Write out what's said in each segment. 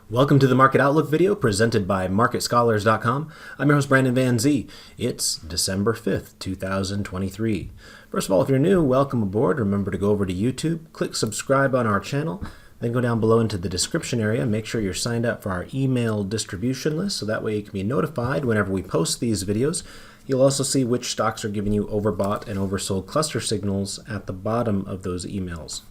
Welcome to the Market Outlook video presented by MarketScholars.com. I'm your host, Brandon Van Zee. It's December 5th, 2023. First of all, if you're new, welcome aboard. Remember to go over to YouTube, click subscribe on our channel, then go down below into the description area and make sure you're signed up for our email distribution list so that way you can be notified whenever we post these videos. You'll also see which stocks are giving you overbought and oversold cluster signals at the bottom of those emails.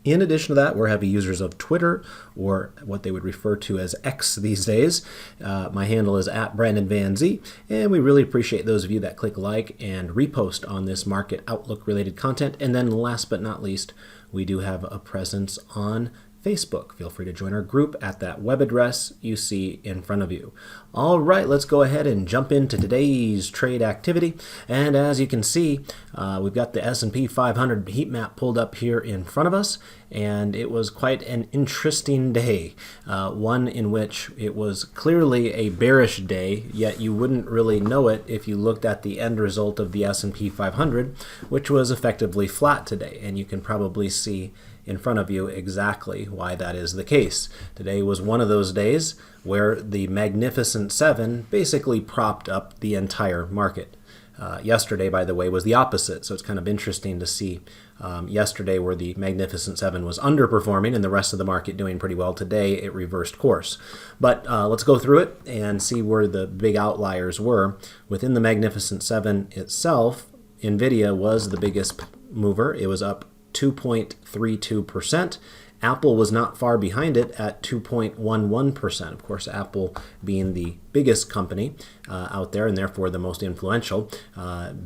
In addition to that, we're heavy users of Twitter, or what they would refer to as X these days. My handle is @BrandonVanZ, and we really appreciate those of you that click like and repost on this Market Outlook related content. And then last but not least, we do have a presence on Facebook. Feel free to join our group at that web address you see in front of you. All right, let's go ahead and jump into today's trade activity. And as you can see, we've got the S&P 500 heat map pulled up here in front of us, and it was quite an interesting day, one in which it was clearly a bearish day, yet you wouldn't really know it if you looked at the end result of the S&P 500, which was effectively flat today, and you can probably see in front of you exactly why that is the case. Today was one of those days where the Magnificent Seven basically propped up the entire market. Yesterday, by the way, was the opposite, so it's kind of interesting to see yesterday where the Magnificent Seven was underperforming and the rest of the market doing pretty well. Today, it reversed course. But let's go through it and see where the big outliers were. Within the Magnificent Seven itself, NVIDIA was the biggest mover. It was up 2.32%. Apple was not far behind it at 2.11%. Of course, Apple being the biggest company out there and therefore the most influential.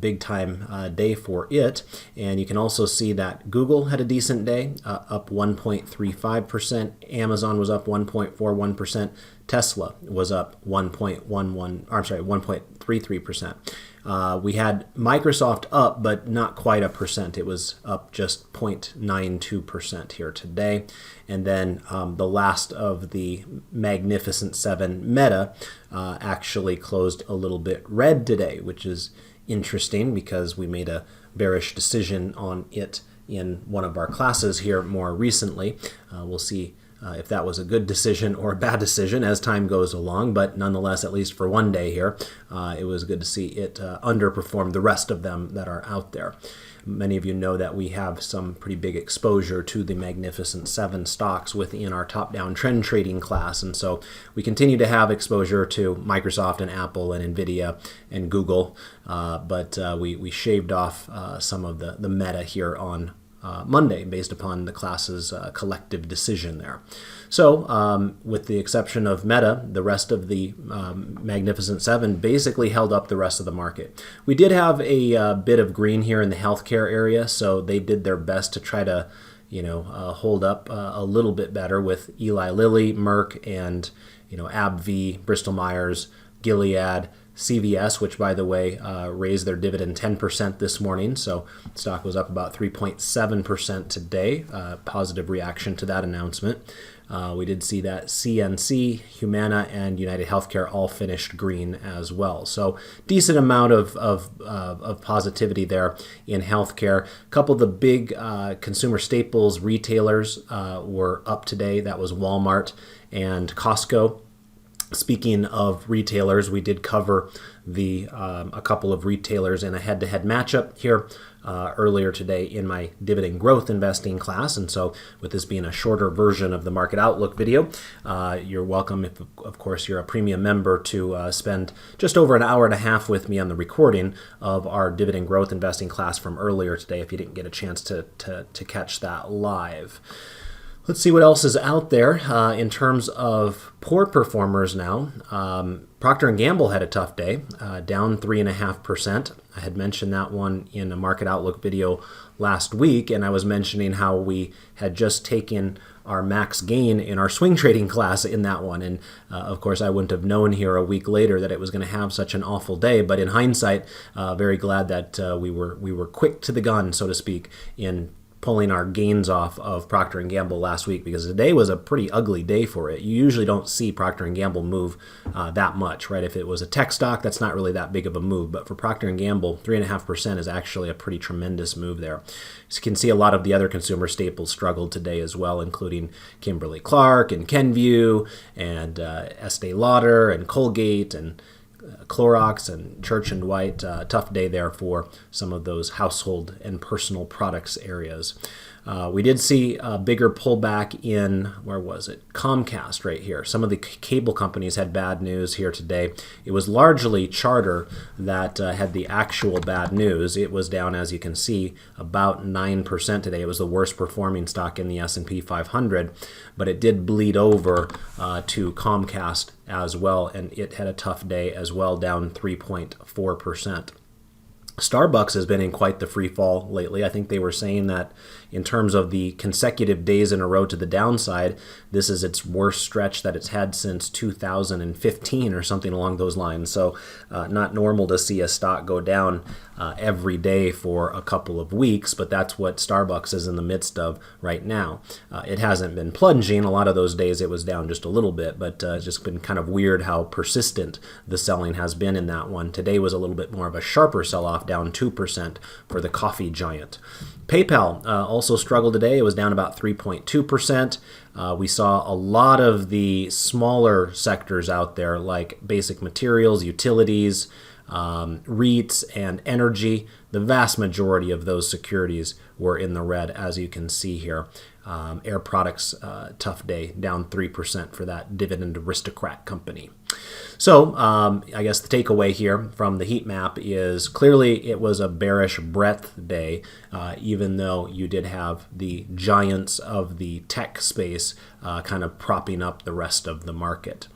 Big time day for it. And you can also see that Google had a decent day, up 1.35%. Amazon was up 1.41%. Tesla was up 1.33%. We had Microsoft up, but not quite a percent. It was up just 0.92% here today. And then the last of the Magnificent Seven, Meta, actually closed a little bit red today, which is interesting because we made a bearish decision on it in one of our classes here more recently. We'll see if that was a good decision or a bad decision as time goes along, but nonetheless, at least for one day here, it was good to see it underperform the rest of them that are out there. Many of you know that we have some pretty big exposure to the Magnificent Seven stocks within our top-down trend trading class, and so we continue to have exposure to Microsoft and Apple and NVIDIA and Google, but we shaved off some of the Meta here on Monday based upon the class's collective decision there. So with the exception of Meta, the rest of the Magnificent Seven basically held up the rest of the market. We did have a bit of green here in the healthcare area, so they did their best to try to hold up a little bit better with Eli Lilly, Merck, and AbbVie, Bristol Myers, Gilead, CVS, which, by the way, raised their dividend 10% this morning, so stock was up about 3.7% today. Positive reaction to that announcement. We did see that CNC, Humana, and United Healthcare all finished green as well. So decent amount of positivity there in healthcare. A couple of the big consumer staples retailers were up today. That was Walmart and Costco. Speaking of retailers, we did cover a couple of retailers in a head-to-head matchup here earlier today in my dividend growth investing class. And so with this being a shorter version of the Market Outlook video, you're welcome, if of course you're a premium member, to spend just over an hour and a half with me on the recording of our dividend growth investing class from earlier today if you didn't get a chance to catch that live. Let's see what else is out there in terms of poor performers now. Procter & Gamble had a tough day, down 3.5%. I had mentioned that one in a Market Outlook video last week, and I was mentioning how we had just taken our max gain in our swing trading class in that one. And of course, I wouldn't have known here a week later that it was going to have such an awful day. But in hindsight, very glad that we were quick to the gun, so to speak, in pulling our gains off of Procter & Gamble last week, because today was a pretty ugly day for it. You usually don't see Procter & Gamble move that much, right? If it was a tech stock, that's not really that big of a move. But for Procter & Gamble, 3.5% is actually a pretty tremendous move there. So you can see a lot of the other consumer staples struggled today as well, including Kimberly-Clark and Kenvue and Estee Lauder and Colgate and Clorox and Church & Dwight. Tough day there for some of those household and personal products areas. We did see a bigger pullback in, where was it? Comcast right here. Some of the cable companies had bad news here today. It was largely Charter that had the actual bad news. It was down, as you can see, about 9% today. It was the worst performing stock in the S&P 500, but it did bleed over to Comcast as well, and it had a tough day as well, down 3.4%. Starbucks has been in quite the free fall lately. I think they were saying that in terms of the consecutive days in a row to the downside, this is its worst stretch that it's had since 2015 or something along those lines. So not normal to see a stock go down every day for a couple of weeks, but that's what Starbucks is in the midst of right now. It hasn't been plunging. A lot of those days it was down just a little bit, but it's just been kind of weird how persistent the selling has been in that one. Today was a little bit more of a sharper sell-off, down 2% for the coffee giant. PayPal also struggled today. It was down about 3.2%. We saw a lot of the smaller sectors out there, like basic materials, utilities, REITs, and energy. The vast majority of those securities were in the red, as you can see here. Air Products, tough day, down 3% for that dividend aristocrat company. So I guess the takeaway here from the heat map is clearly it was a bearish breadth day, even though you did have the giants of the tech space kind of propping up the rest of the market.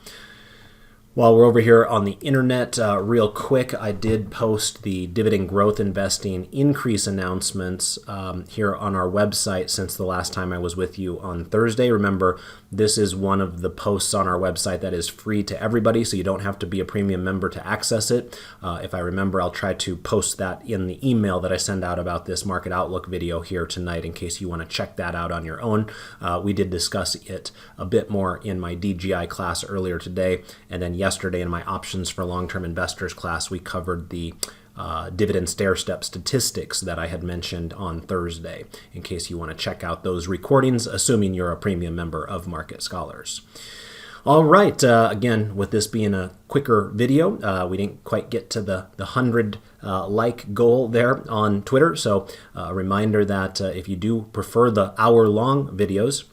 While we're over here on the internet, real quick, I did post the dividend growth investing increase announcements here on our website since the last time I was with you on Thursday. Remember, this is one of the posts on our website that is free to everybody, so you don't have to be a premium member to access it. If I remember, I'll try to post that in the email that I send out about this market outlook video here tonight in case you want to check that out on your own. We did discuss it a bit more in my DGI class earlier today, and then yesterday in my options for long-term investors class, we covered the dividend stair-step statistics that I had mentioned on Thursday, in case you want to check out those recordings, assuming you're a premium member of Market Scholars. All right, again, with this being a quicker video, we didn't quite get to the 100 like goal there on Twitter, so a reminder that if you do prefer the hour-long videos,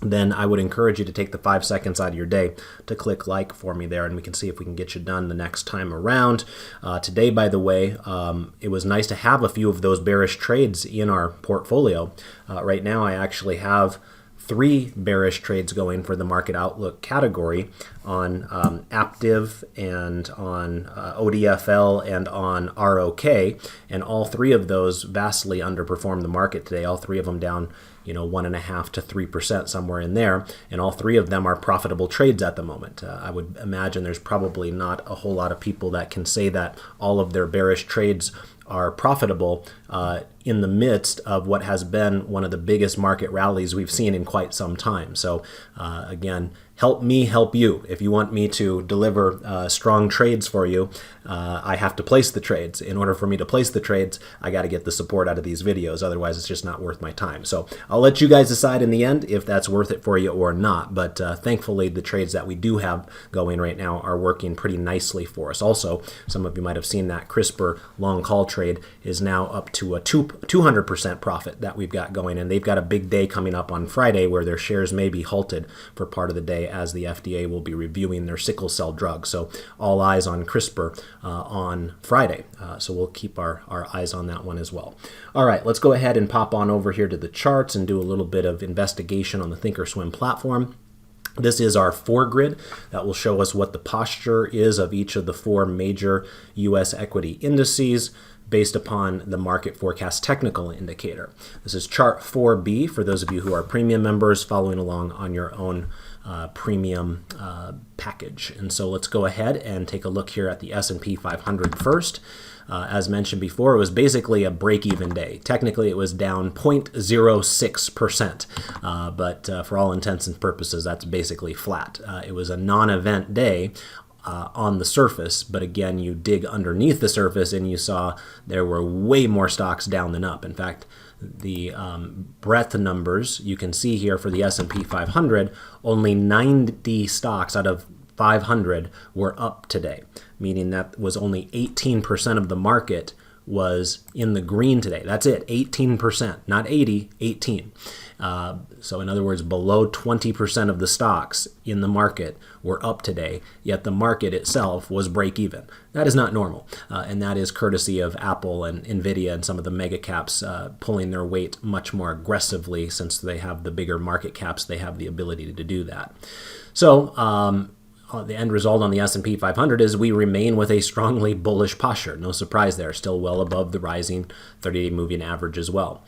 then I would encourage you to take the 5 seconds out of your day to click like for me there, and we can see if we can get you done the next time around. Today, by the way, it was nice to have a few of those bearish trades in our portfolio. Right now, I actually have 3 bearish trades going for the market outlook category on Aptiv and on ODFL and on ROK, and all 3 of those vastly underperformed the market today. All 3 of them down 1.5% to 3%, somewhere in there, and all 3 of them are profitable trades at the moment. I would imagine there's probably not a whole lot of people that can say that all of their bearish trades are profitable in the midst of what has been one of the biggest market rallies we've seen in quite some time. So again, help me help you. If you want me to deliver strong trades for you, I have to place the trades. In order for me to place the trades, I got to get the support out of these videos. Otherwise, it's just not worth my time. So I'll let you guys decide in the end if that's worth it for you or not. But thankfully, the trades that we do have going right now are working pretty nicely for us. Also, some of you might have seen that CRISPR long call trade is now up to a 200% profit that we've got going. And they've got a big day coming up on Friday where their shares may be halted for part of the day as the FDA will be reviewing their sickle cell drug. So all eyes on CRISPR on Friday. So we'll keep our eyes on that one as well. All right, let's go ahead and pop on over here to the charts and do a little bit of investigation on the Thinkorswim platform. This is our 4-grid that will show us what the posture is of each of the 4 major U.S. equity indices based upon the market forecast technical indicator. This is chart 4B for those of you who are premium members following along on your own premium package. And so let's go ahead and take a look here at the S&P 500 first. As mentioned before, it was basically a break-even day. Technically, it was down 0.06%, but for all intents and purposes, that's basically flat. It was a non-event day on the surface, but again, you dig underneath the surface and you saw there were way more stocks down than up. In fact, the breadth numbers you can see here for the S&P 500, only 90 stocks out of 500 were up today, meaning that was only 18% of the market was in the green today. That's it, 18%, not 80, 18. So in other words, below 20% of the stocks in the market were up today, yet the market itself was break even. That is not normal, and that is courtesy of Apple and Nvidia and some of the mega caps pulling their weight much more aggressively. Since they have the bigger market caps, they have the ability to do that. So the end result on the S&P 500 is we remain with a strongly bullish posture. No surprise there, still well above the rising 30-day moving average as well.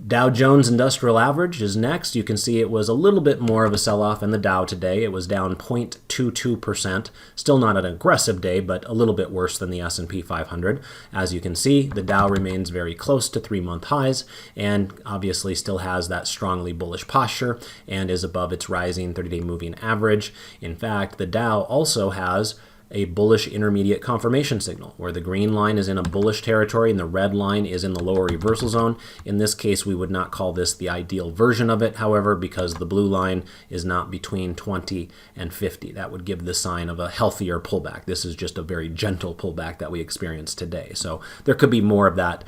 Dow Jones Industrial Average is next. You can see it was a little bit more of a sell-off in the Dow today. It was down 0.22%. Still not an aggressive day, but a little bit worse than the S&P 500. As you can see, the Dow remains very close to 3-month highs and obviously still has that strongly bullish posture and is above its rising 30-day moving average. In fact, the Dow also has a bullish intermediate confirmation signal, where the green line is in a bullish territory and the red line is in the lower reversal zone. In this case, we would not call this the ideal version of it, however, because the blue line is not between 20 and 50. That would give the sign of a healthier pullback. This is just a very gentle pullback that we experienced today. So there could be more of that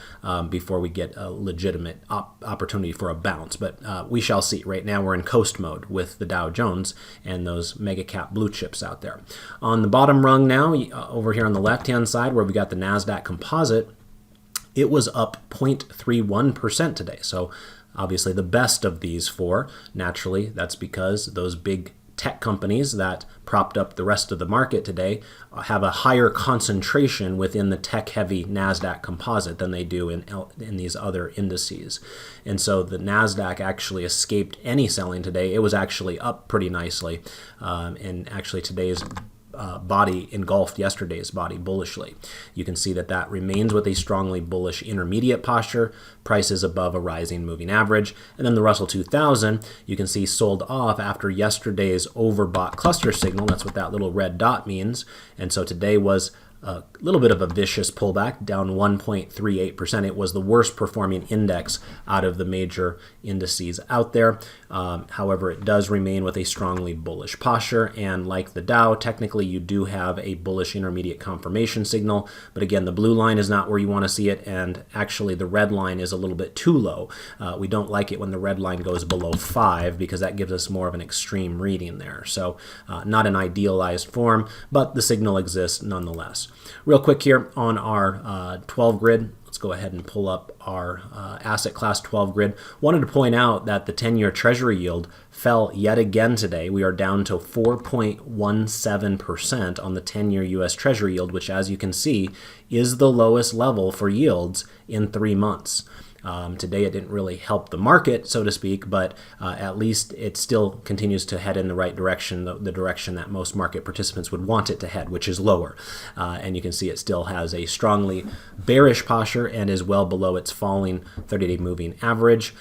before we get a legitimate opportunity for a bounce, but we shall see. Right now we're in coast mode with the Dow Jones and those mega cap blue chips out there. On the bottom rung now, over here on the left-hand side where we got the NASDAQ composite, it was up 0.31% today. So obviously the best of these four. Naturally, that's because those big tech companies that propped up the rest of the market today have a higher concentration within the tech-heavy NASDAQ composite than they do in these other indices. And so the NASDAQ actually escaped any selling today. It was actually up pretty nicely, and actually today's body engulfed yesterday's body bullishly. You can see that that remains with a strongly bullish intermediate posture, prices above a rising moving average. And then the Russell 2000, you can see sold off after yesterday's overbought cluster signal. That's what that little red dot means. And so today was a little bit of a vicious pullback, down 1.38%. It was the worst performing index out of the major indices out there. However, it does remain with a strongly bullish posture. And like the Dow, technically you do have a bullish intermediate confirmation signal. But again, the blue line is not where you want to see it. And actually the red line is a little bit too low. We don't like it when the red line goes below 5 because that gives us more of an extreme reading there. So not an idealized form, but the signal exists nonetheless. Real quick here on our 12 grid, let's go ahead and pull up our asset class 12 grid. Wanted to point out that the 10-year Treasury yield fell yet again today. We are down to 4.17% on the 10-year U.S. Treasury yield, which, as you can see, is the lowest level for yields in 3 months. Today it didn't really help the market, so to speak, but at least it still continues to head in the right direction, the direction that most market participants would want it to head, which is lower. And you can see it still has a strongly bearish posture and is well below its falling 30-day moving average.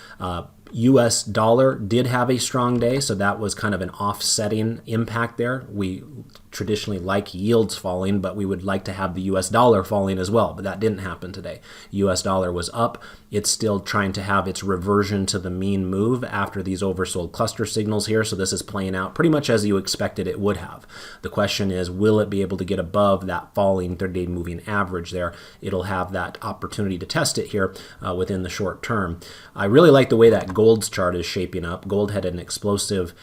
U.S. dollar did have a strong day, so that was kind of an offsetting impact there. We traditionally like yields falling, but we would like to have the U.S. dollar falling as well, but that didn't happen today. U.S. dollar was up. It's still trying to have its reversion to the mean move after these oversold cluster signals here, so this is playing out pretty much as you expected it would have. The question is, will it be able to get above that falling 30-day moving average there? It'll have that opportunity to test it here within the short term. I really like the way that gold's chart is shaping up. Gold had an explosive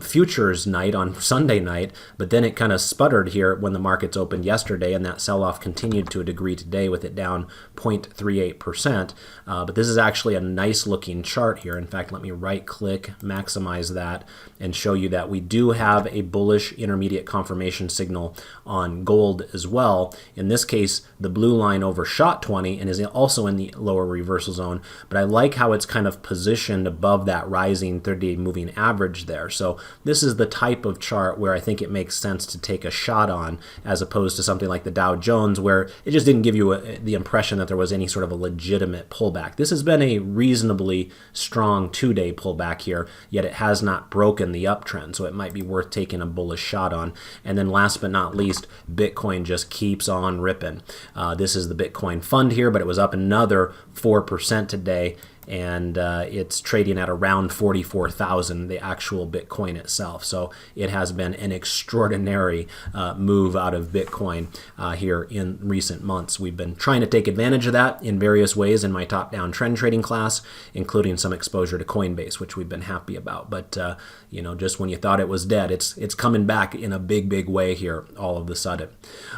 futures night on Sunday night, but then it kind of sputtered here when the markets opened yesterday, and that sell-off continued to a degree today with it down 0.38%. But this is actually a nice looking chart here. In fact, let me right click, maximize that, and show you that we do have a bullish intermediate confirmation signal on gold as well. In this case, the blue line overshot 20 and is also in the lower reversal zone, but I like how it's kind of positioned above that rising 30-day moving average there. So this is the type of chart where I think it makes sense to take a shot on, as opposed to something like the Dow Jones where it just didn't give you the impression that there was any sort of a legitimate pullback. This has been a reasonably strong 2-day pullback here, yet it has not broken the uptrend, so it might be worth taking a bullish shot on. And then last but not least, Bitcoin just keeps on ripping. This is the Bitcoin fund here, but it was up another 4% today, and it's trading at around 44,000, the actual Bitcoin itself. So it has been an extraordinary move out of Bitcoin here in recent months. We've been trying to take advantage of that in various ways in my top-down trend trading class, including some exposure to Coinbase, which we've been happy about. But just when you thought it was dead, it's coming back in a big way here all of a sudden.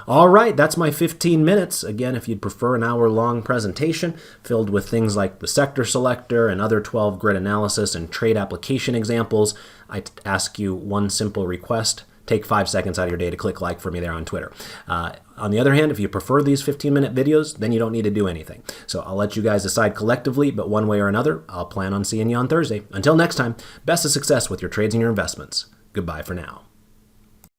All right, that's my 15 minutes. Again, if you'd prefer an hour-long presentation filled with things like the sector selector and other 12 grid analysis and trade application examples, I ask you one simple request. Take 5 seconds out of your day to click like for me there on Twitter. On the other hand, if you prefer these 15-minute videos, then you don't need to do anything. So I'll let you guys decide collectively, but one way or another, I'll plan on seeing you on Thursday. Until next time, best of success with your trades and your investments. Goodbye for now.